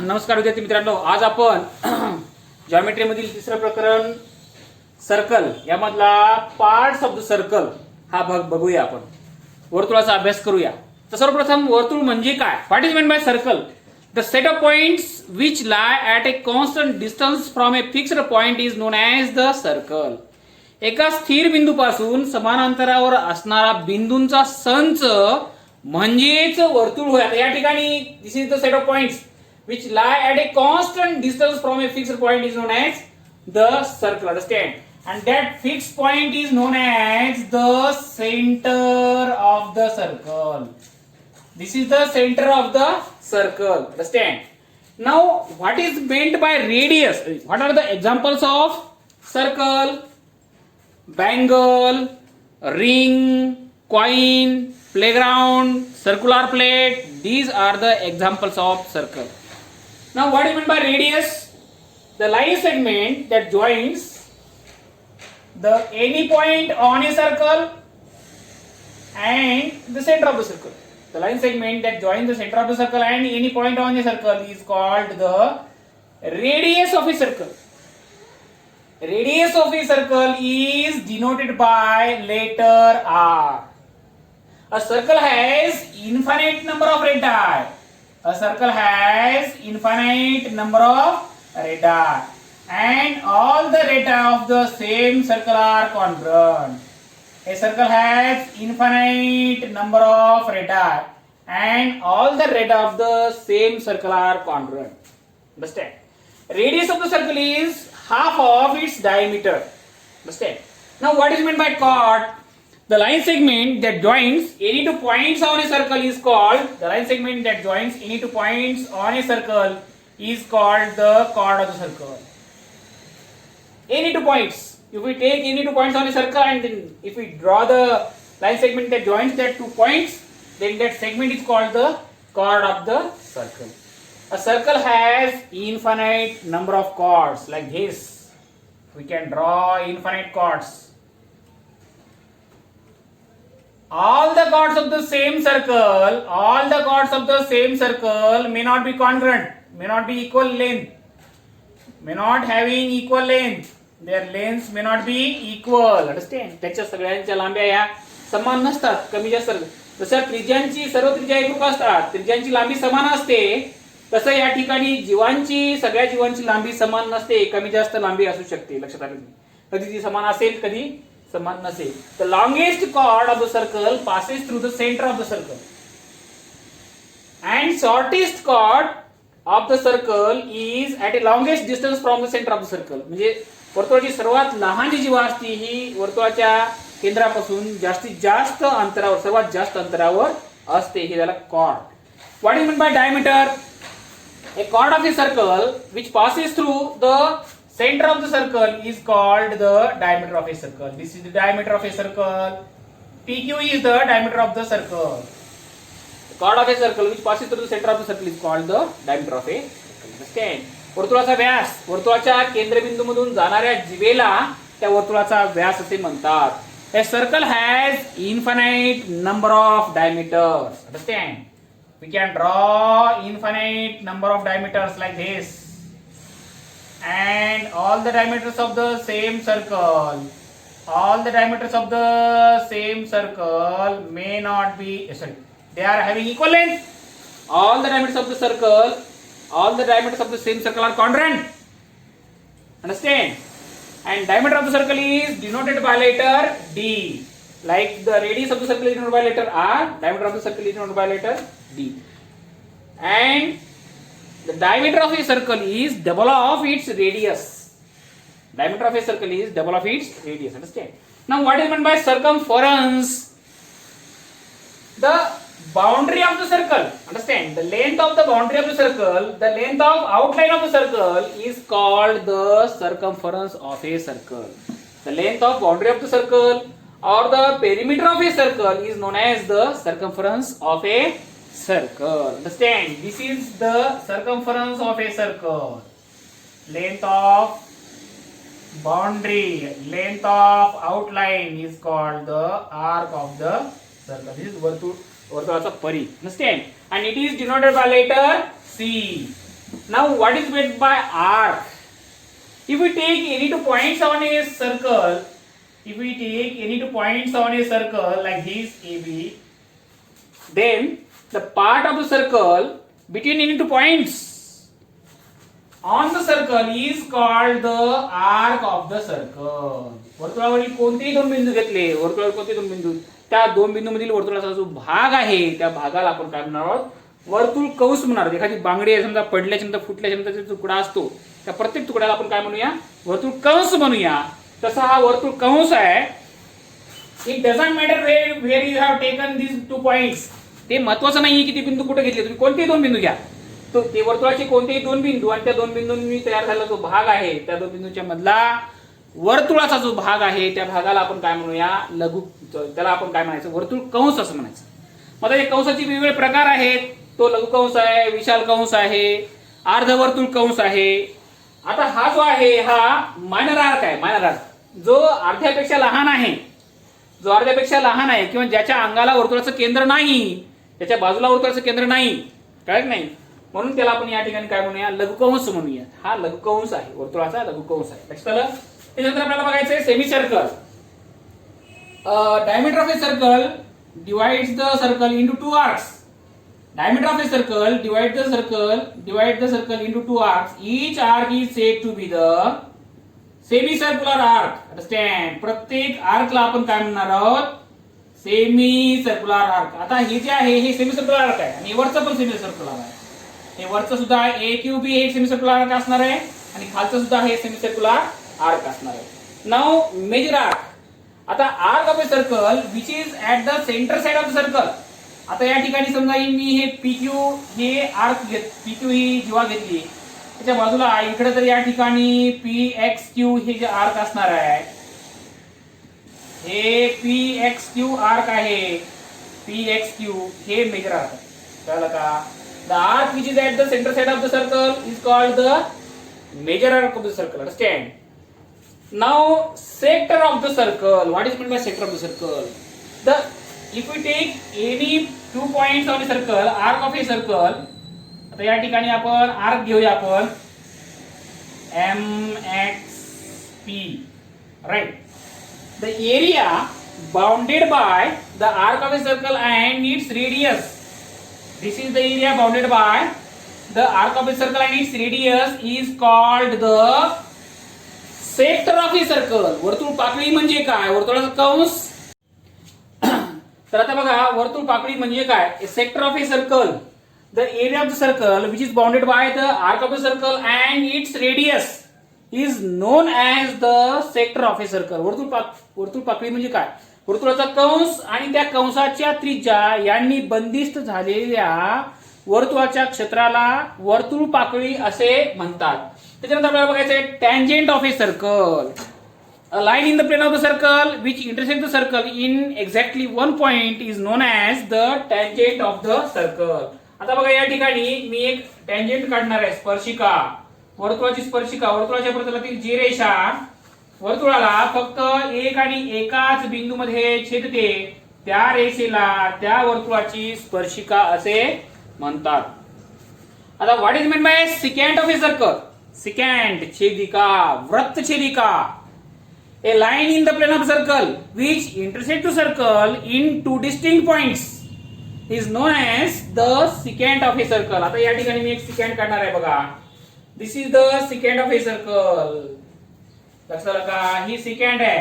नमस्कार विद्यार्थी मित्रांनो, आज आपण जॉमेट्री मधील तिसरं प्रकरण सर्कल यामधला पार्ट्स ऑफ द सर्कल हा भाग बघूया. आपण वर्तुळाचा अभ्यास करूया. तर सर्वप्रथम वर्तुळ म्हणजे काय? What is meant by circle? The set of points which lie at A constant distance from a fixed point is non as the circle. एका स्थिर बिंदूपासून समान अंतरावर असणारा बिंदूंचा संच म्हणजेच वर्तुळ होय. या ठिकाणी this is the set of points which lie at a constant distance from a fixed point is known as the circle. Understand? And that fixed point is known as the center of the circle. This is the center of the circle. Understand? Now, what is meant by radius? What are the examples of circle? Bangle, ring, coin, playground, circular plate. These are the examples of circle. Now, what is meant by radius? The line segment that joins the any point on a circle and the center of the circle. The line segment that joins the center of the circle and any point on a circle is called the radius of a circle. Radius of a circle is denoted by letter R. A circle has infinite number of radii. A circle has infinite number of radii and all the radii of the same circle are congruent. A circle has infinite number of radii and all the radii of the same circle are congruent. Understand? Radius of the circle is half of its diameter. Understand? Now, what is meant by chord? The line segment that joins any two points on a circle is called the chord of the circle. Any two points. If we take any two points on a circle and then if we draw the line segment that joins that 2 points, then that segment is called the chord of the circle. A circle has infinite number of chords like this. We can draw infinite chords. All the chords of the same circle may not be congruent, may not be equal length, may not having equal length. Their lengths may not be equal. Understand? त्याच्या सगळ्यांच्या लांब्या या समान नसतात, कमी जास्त. जसं त्रिज्यांची सर्व त्रिज्या एकरूप असतात, त्रिज्यांची लांबी समान असते, तसं या ठिकाणी सगळ्या जीवांची लांबी समान नसते, कमी जास्त लांबी असू शकते. लक्षात आलं? कधी ती समान असेल, कधी समान नसेल. The longest chord of the circle passes through the center of the circle and shortest chord of the circle is at a longest distance from the center of the circle. म्हणजे वर्तुळाची सर्वात लहान जी जीवा असते ही वर्तुळाच्या केंद्रापासून जास्तीत जास्त अंतरावर, सर्वात जास्त अंतरावर असते. हे त्याला chord. What is meant by diameter? A chord of a circle which passes through the center of the circle is called the diameter of a circle. This is the diameter of a circle. PQ is the diameter of the circle. The chord of a circle which passes through the center of the circle is called the diameter of a circle. Understand? वर्तुळाचा व्यास, वर्तुळाच्या केंद्रबिंदूमधून जाणाऱ्या जीवेला त्या वर्तुळाचा व्यास असे म्हणतात. A circle has infinite number of diameters. Understand? We can draw infinite number of diameters like this. And all the diameters of the same circle may not be, they are having equal length. All the diameters of the same circle are congruent. Understand? And diameter of the circle is denoted by letter D. Like the radius of the circle is denoted by letter R, diameter of the circle is denoted by letter D. And the diameter of a circle is double of its radius. Diameter of a circle is double of its radius. Understand? Now, what is meant by circumference? The boundary of the circle. Understand? The length of the boundary of the circle, the length of outline of the circle is called the circumference of a circle. The length of boundary of the circle or the perimeter of a circle is known as the circumference of a circle. Understand? This is the circumference of a circle. Length of boundary, length of outline is called the arc of the circle. This is वर्तुळाचा परिघ. Understand? And it is denoted by letter C. Now what is meant by arc? If we take any two points on a circle, like this AB, then the part of the circle between any two points on the circle is called the arc of the circle. वर्तुळावरील कोणतेही दोन बिंदू घेतले, वर्तुळावर कोणते दोन बिंदू, त्या दोन बिंदूमधील वर्तुळाचा जो भाग आहे त्या भागाला आपण काय म्हणणार आहोत, वर्तुळ कंस म्हणणार आहोत. एखादी बांगडी आहे समजा, पडल्याच्या नंतर फुटल्याच्या नंतर जो तुकडा असतो त्या प्रत्येक तुकड्याला आपण काय म्हणूया, वर्तुळ कंस म्हणूया. तसा हा वर्तुळ कंस आहे. It doesn't matter where you have taken these two points. ते महत्वाचं नाहीये की ते बिंदू कुठे घेतले, तुम्ही कोणतेही दोन बिंदू घ्या, तो ते वर्तुळाचे कोणतेही दोन बिंदू आणि त्या दोन बिंदूंनी तयार झालेला जो भाग आहे त्या दोन बिंदूच्या मधला वर्तुळाचा जो भाग आहे त्या भागाला आपण काय म्हणूया, लघु, त्याला आपण काय म्हणायचं, वर्तुळ कंस असं म्हणायचं. मग या कंसाचे वेगवेगळे प्रकार आहेत. तो लघु कंस आहे, विशाल कंस आहे, अर्धवर्तुळ कंस आहे. आता हा जो आहे हा मायनर आर्क आहे. मायनर आर्क जो अर्ध्यापेक्षा लहान आहे, किंवा ज्याच्या अंगाला वर्तुळाचं केंद्र नाही, त्याच्या बाजूला वर्तुळाचं केंद्र नाही, कळत नाही, म्हणून त्याला आपण या ठिकाणी काय म्हणूया, लघुकंस म्हणूया. हा लघुकंस आहे, वर्तुळाचा लघुकंस आहे. लक्षात आलं. त्यानंतर आपल्याला बघायचंय semi circle. Diameter of a circle divides the circle into two arcs. Diameter of a circle divide the circle into two arcs. Each arc is said to be the semicircular arc. Understand? प्रत्येक आर्कला आपण काय म्हणणार आहोत, semi circular arc. आता हे जे आहे हे सेमी सर्क्युलर आर्क आहे आणि वरचं पण सेमी सर्क्युलर आहे. हे वरचं सुद्धा ए क्यू बी हे सेमी सर्क्युलर आर्क असणार आहे आणि खालचं सुद्धा हे सेमी सर्क्युलर आर्क असणार आहे. Now major arc. आता arc of a circle which is at the centre side of the circle. आता या ठिकाणी समजा मी हे PQ हे आर्क PQ ही जेव्हा घेतली त्याच्या बाजूला इकडे तर या ठिकाणी PXQ हे जे आर्क असणार आहे, हे PXQ आर्क आहे. PXQ हे मेजर आर्क आहे. कळलं का? The arc which is at the centre side of the circle is called the major arc of the circle. Understand? Now sector of the circle. What is mean by sector of the circle? The If we take any two points on a circle, arc of a circle, आता या ठिकाणी आपण arc घेऊया आपण MXP, right? The area bounded by the arc of a circle and its radius. This is the area bounded by the arc of a circle and its radius is called the sector of a circle. वर्तुळ पाकळी म्हणजे काय? वर्तुळाचा कंस. तर आता बघा वर्तुळ पाकळी म्हणजे काय? Sector of a circle, the area of the circle which is bounded by the arc of the circle and its radius is non as the sector of a circle. वर्तुळ पाकळी म्हणजे काय? वर्तुळाचा कंस आणि त्या कंसाच्या त्रिज्या यांनी बंदिस्त झालेल्या वर्तुळाच्या क्षेत्राला वर्तुळ पाकळी असे म्हणतात. त्याच्यानंतर आपल्याला बघायचं आहे tangent of a circle. A line in the plane of the circle which intersects the circle in exactly one point is known as the tangent of the circle. आता बघा या ठिकाणी मी एक टँजेंट काढणार आहे, स्पर्शिका, वर्तुळाची स्पर्शिका. वर्तुळाच्या प्रतलातील जी रेषा वर्तुळाला फक्त एक आणि एकाच बिंदूमध्ये छेदते त्या रेषेला त्या वर्तुळाची स्पर्शिका असे म्हणतात. आता what is mean by secant of a circle? Secant छेदिका, वृत्तछेदिका. A line in the plane of circle which intersects the circle in two distinct points is known as the secant of a circle. आता या ठिकाणी मी एक secant काढणार आहे बघा. This is the secant of a circle. लक्षात आलं का? ही secant आहे.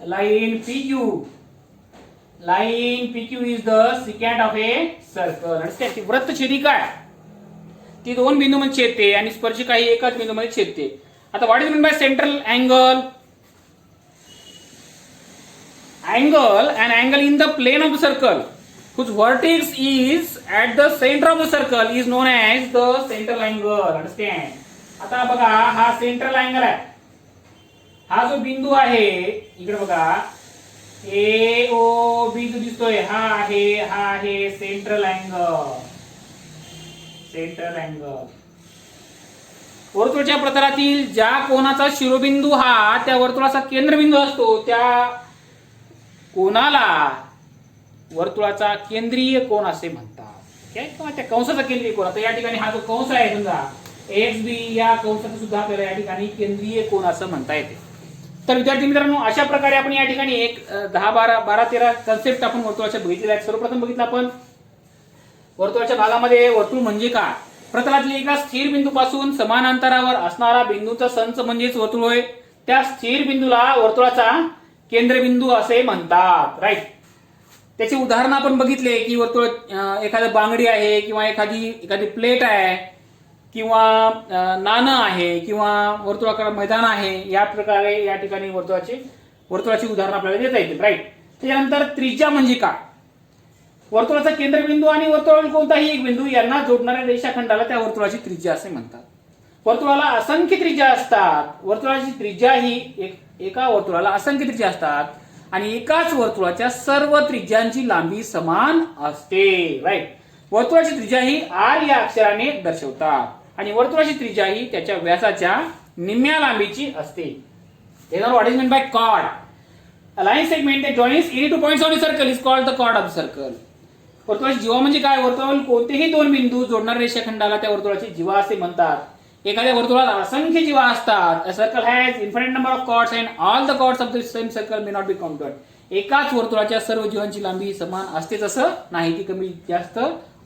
line PQ. Line PQ is the secant of a circle. Understand? ती वृत्तछेदिका आहे. ती दोन बिंदूमध्ये छेदते आणि स्पर्शिका ही एकाच बिंदूमध्ये छेदते. आता what is mean by central angle? An angle in the plane of the circle whose vertex is at the center of the circle is known as the central angle. Understand? आता बघा हा सेंट्रल अँगल आहे. हा जो बिंदू आहे इकडे बघा AOB जो दिसतोय हा आहे सेंट्रल अँगल. Central angle. वर्तुळाच्या प्रतलातील ज्या कोनाचा शिरोबिंदू हा त्या वर्तुळाचा केंद्रबिंदू असतो त्या कोनाला वर्तुळाचा केंद्रीय कोन असे म्हणतात. ओके, किंवा त्या कंसाचा केंद्रीय कोन. आता या ठिकाणी हा जो कंस आहे समजा एक्स बी, या कंसाचा सुद्धा आपल्याला या ठिकाणी केंद्रीय कोन असं म्हणता येते. तर विद्यार्थी मित्रांनो, अशा प्रकारे आपण या ठिकाणी एक 10-12-13 कन्सेप्ट आपण वर्तुळाच्या बघितलेल्या आहेत. सर्वप्रथम बघितलं आपण वर्तुळाच्या भागामध्ये वर्तुळ म्हणजे काय. प्रतलातील एका स्थिर बिंदूपासून समान अंतरावर असणारा बिंदूचा संच म्हणजेच वर्तुळ होय. त्या स्थिर बिंदूला वर्तुळाचा केंद्रबिंदू असे म्हणतात. राईट. त्याची उदाहरण आपण बघितले की वर्तुळ एखादी बांगडी आहे, किंवा एखादी प्लेट आहे, किंवा नाणं आहे, किंवा वर्तुळाकार मैदान आहे. या प्रकारे या ठिकाणी वर्तुळाची उदाहरण आपल्याला देता येतील. राईट. त्याच्यानंतर त्रिज्या म्हणजे काय. वर्तुळाचा केंद्रबिंदू आणि वर्तुळातील कोणताही एक बिंदू यांना जोडणाऱ्या रेषाखंडाला त्या वर्तुळाची त्रिज्या असे म्हणतात. वर्तुळाला असंख्य त्रिज्या असतात. वर्तुळाची त्रिज्या ही एका वर्तुळाला असंख्य त्रिज्या असतात आणि एकाच वर्तुळाच्या सर्व त्रिज्यांची लांबी समान असते. राईट. वर्तुळाची त्रिज्या ही आर या अक्षराने दर्शवतात आणि वर्तुळाची त्रिज्या ही त्याच्या व्यासाच्या निम्म्या लांबीची असते. What is mean by chord. A line segment that joins any two points on a circle is called the chord of the circle. वर्तुळाची जीवा म्हणजे काय. वर्तुळावरील कोणतेही दोन बिंदू जोडणाऱ्या रेषाखंडाला त्या वर्तुळाची जीवा असे म्हणतात. एखाद्या वर्तुळात असंख्य जीवा असतात. A circle has infinite number of chords and all the chords of the same circle may not be counted. एकाच वर्तुळाच्या सर्व जीवांची लांबी समान असतेच असं नाही, ती कमी जास्त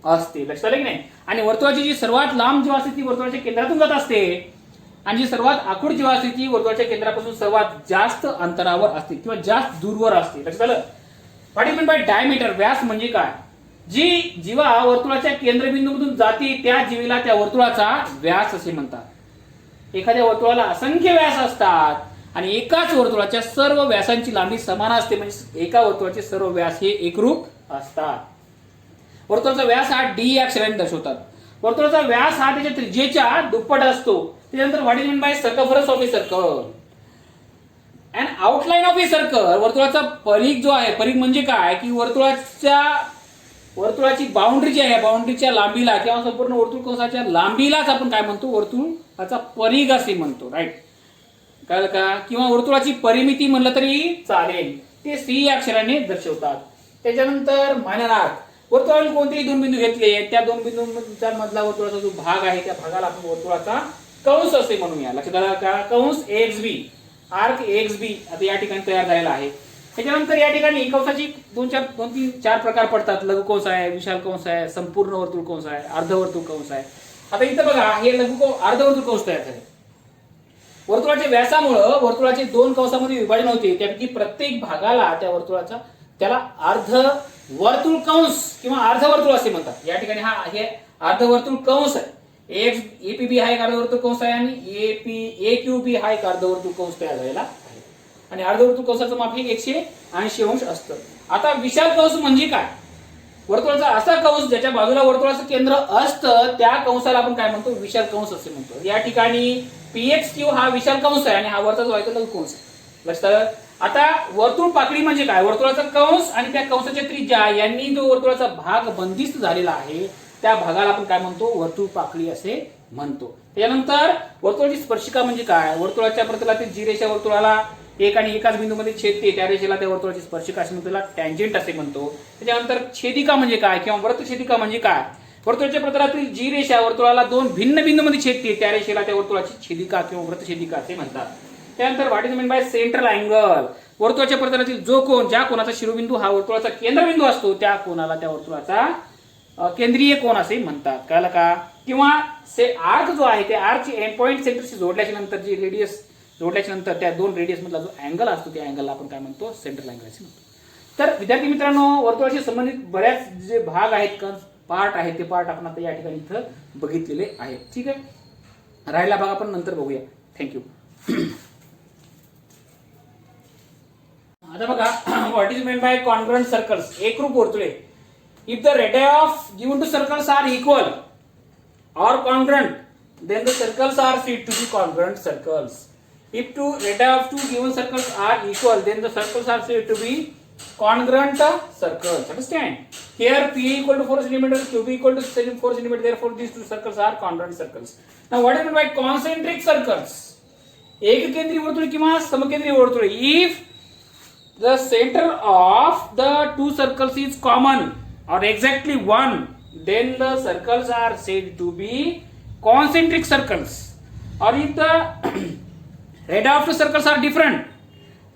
असते. लक्षात आलं की नाही. आणि वर्तुळाची जी सर्वात लांब जीवा असते ती वर्तुळाच्या केंद्रातून जात असते आणि जी सर्वात आखूड जीवा असते ती वर्तुळाच्या केंद्रापासून सर्वात जास्त अंतरावर असते किंवा जास्त दूरवर असते. लक्षात आलं. What is mean by diameter. व्यास म्हणजे काय. जी जीवा वर्तुळाच्या केंद्रबिंदूमधून जाते त्या जीवेला त्या वर्तुळाचा व्यास असे म्हणतात. एखाद्या वर्तुळाला असंख्य व्यास असतात आणि एकाच वर्तुळाच्या सर्व व्यासांची लांबी समान असते, म्हणजे एका वर्तुळाचे सर्व व्यास हे एकरूप असतात. वर्तुळाचा व्यास हा डी या अक्षराने दर्शवतात. वर्तुळाचा व्यास हा त्याच्या त्रिज्येच्या दुप्पट असतो. त्यानंतर what is mean by circumference of a circle. And outline of a circle. वर्तुळाचा परिघ जो आहे. परिघ म्हणजे काय की वर्तुळाची बाउंड्री जी आहे, बाउंड्रीच्या लांबीला किंवा संपूर्ण वर्तुळ कंसाच्या लांबीलाच आपण काय म्हणतो, वर्तुळाचा परिघ असे म्हणतो. राईट. कळलं का. किंवा वर्तुळाची परिमिती म्हणलं तरी चालेल. ते सी या अक्षराने दर्शवतात. त्याच्यानंतर माननार्थ. वर्तुळातील कोणतेही दोन बिंदू घेतले, त्या दोन बिंदूंचा मधला वर्तुळाचा जो भाग आहे त्या भागाला आपण वर्तुळाचा कंस असे म्हणूया. लक्षात आलं का. कंस एक्स बी, आर्क एक्स बी आता या ठिकाणी तयार झालेला आहे. त्याच्यानंतर या ठिकाणी कंसाची 2-3-4 प्रकार पडतात. लघु कंस आहे, विशाल कंस आहे, संपूर्ण वर्तुळ कंस आहे, अर्धवर्तुळ कंस आहे. आता इथं बघा हे अर्धवर्तुळ कंस तयार झाले. वर्तुळाच्या व्यासामुळे वर्तुळाचे दोन कंसामध्ये विभाजन होते. त्यापैकी प्रत्येक भागाला त्या वर्तुळाचा त्याला अर्धवर्तुळ कंस किंवा अर्धवर्तुळ असे म्हणतात. या ठिकाणी हे अर्धवर्तुळ कंस आहे. एपीबी हा एक अर्धवर्तुळ कंस आहे आणि AQB हा एक अर्धवर्तुळ कंस तयार झालेला आहे. आणि अर्धवर्तुळ कंसाचं माप हे 180 अंश असतं. आता विशाल कंस म्हणजे काय. वर्तुळाचा असा कंस ज्याच्या बाजूला वर्तुळाचं केंद्र असतं त्या कंसाला आपण काय म्हणतो, विशाल कंस असे म्हणतो. या ठिकाणी PXQ हा विशाल कंस आहे आणि हा वरचा जो आहे तो लघु कंस आहे. लक्षात. आता वर्तुळ पाकळी म्हणजे काय. वर्तुळाचा कंस आणि त्या कंसाच्या त्रिज्या यांनी जो वर्तुळाचा भाग बंदिस्त झालेला आहे त्या भागाला आपण काय म्हणतो, वर्तुळ पाकळी असे म्हणतो. त्यानंतर वर्तुळाची स्पर्शिका म्हणजे काय. वर्तुळाच्या प्रतलातील जी रेषा वर्तुळाला एक आणि एकाच बिंदूमध्ये छेदते त्या रेषेला त्या वर्तुळाची स्पर्शिका असे म्हणतो, त्याला टँजेंट असे म्हणतो. त्याच्यानंतर छेदिका म्हणजे काय किंवा वृत्तछेदिका म्हणजे काय. वर्तुळाच्या प्रतलातील जी रेषा वर्तुळाला दोन भिन्न बिंदूमध्ये छेदते त्या रेषेला त्या वर्तुळाची छेदिका किंवा वृत्तछेदिका असे म्हणतात. त्यानंतर what is mean by central angle. वर्तुळाच्या प्रतलातील जो कोन, ज्या कोनाचा शिरोबिंदू हा वर्तुळाचा केंद्रबिंदू असतो त्या कोनाला त्या वर्तुळाचा केंद्रीय कोन असे म्हणतात. कळलं का. किंवा आर्क जो आहे त्या आर्कची एंड पॉइंट सेंटरशी जोडल्याच्या नंतर जी रेडियस जोडल्याच्या नंतर त्या दोन रेडियस मधला जो अँगल असतो त्या अँगलला आपण काय म्हणतो, सेंट्रल अँगल असे म्हणतो. तर विद्यार्थी मित्रांनो, वर्तुळाशी संबंधित बऱ्याच जे भाग आहेत, पार्ट आहेत, ते पार्ट आपण आता या ठिकाणी इथं बघितलेले आहेत. ठीक आहे. राहिला भाग आपण नंतर बघूया. थँक्यू. आता बघा what is mean by congruent circles. एकरूप वर्तुळे. If the radius given two circles are equal or congruent, then the circles are said to be congruent circles. If two radii of two given circles are equal, then the circles are said to be congruent circles. Understand? Here P equal to 4 cm, QB equal to 4 cm. Therefore, these two circles are congruent circles. Now, what is meant by concentric circles? एककेंद्रीय वर्तुळ किंवा समकेंद्रीय वर्तुळ. If the center of the two circles is common or exactly one, then the circles are said to be concentric circles. Or if the head of the circles are different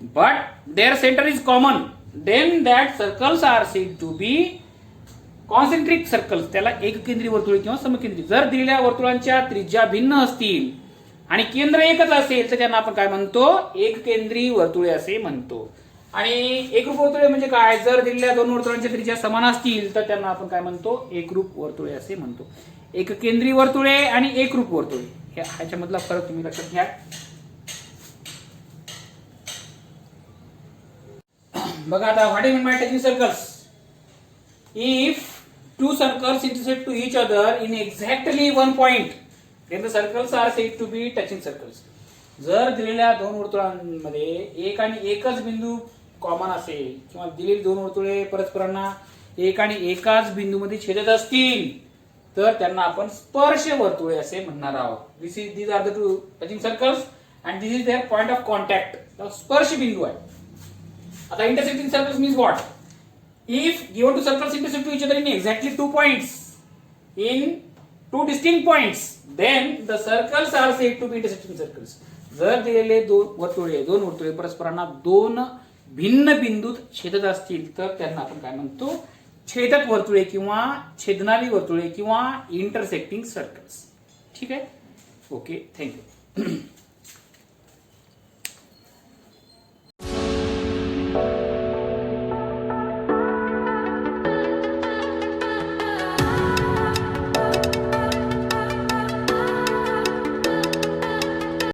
but their center is common, then that circles are said to be concentric circles. त्याला एककेंद्री वर्तुळे किंवा समकेंद्री. जर दिलेल्या वर्तुळांच्या त्रिज्या भिन्न असतील आणि केंद्र एकच असेल तर त्यांना आपण काय म्हणतो, एककेंद्री वर्तुळे असे म्हणतो. आणि एकरूप वर्तुळे म्हणजे काय, जर दिलेल्या दोन वर्तुळांच्या त्रिज्या समान असतील तर त्यांना आपण काय म्हणतो, एकरूप वर्तुळे असे म्हणतो. एककेंद्री वर्तुळे आणि एकरूप वर्तुळे ह्याच्यामधला फरक तुम्ही लक्षात घ्या. बघा आता, what is mean bye touching circles. If two circles intersect to each other in exactly one point, then the circles are said to be touching circles. जर दिलेल्या दोन वर्तुळांमध्ये एक आणि एकच बिंदू कॉमन असेल किंवा दिलेली दोन वर्तुळे परस्परांना एक आणि एकाच बिंदूमध्ये छेदत असतील तर त्यांना आपण स्पर्श वर्तुळे असे म्हणणार आहोत. these are the two touching circles and this is their point of contact. स्पर्श बिंदू आहे. आता intersecting circles means what? If given two circles intersect to each other in exactly 2 points, in 2 distinct points, then the circles are said to be intersecting circles. जर दिलेले दोन वर्तुळे परस्परांना दोन भिन्न बिंदूत छेदत असतील तर त्यांना आपण काय म्हणतो, छेदक वर्तुळे किंवा छेदणारी वर्तुळे किंवा इंटरसेक्टिंग सर्कल्स. ठीक आहे, ओके, थँक्यू.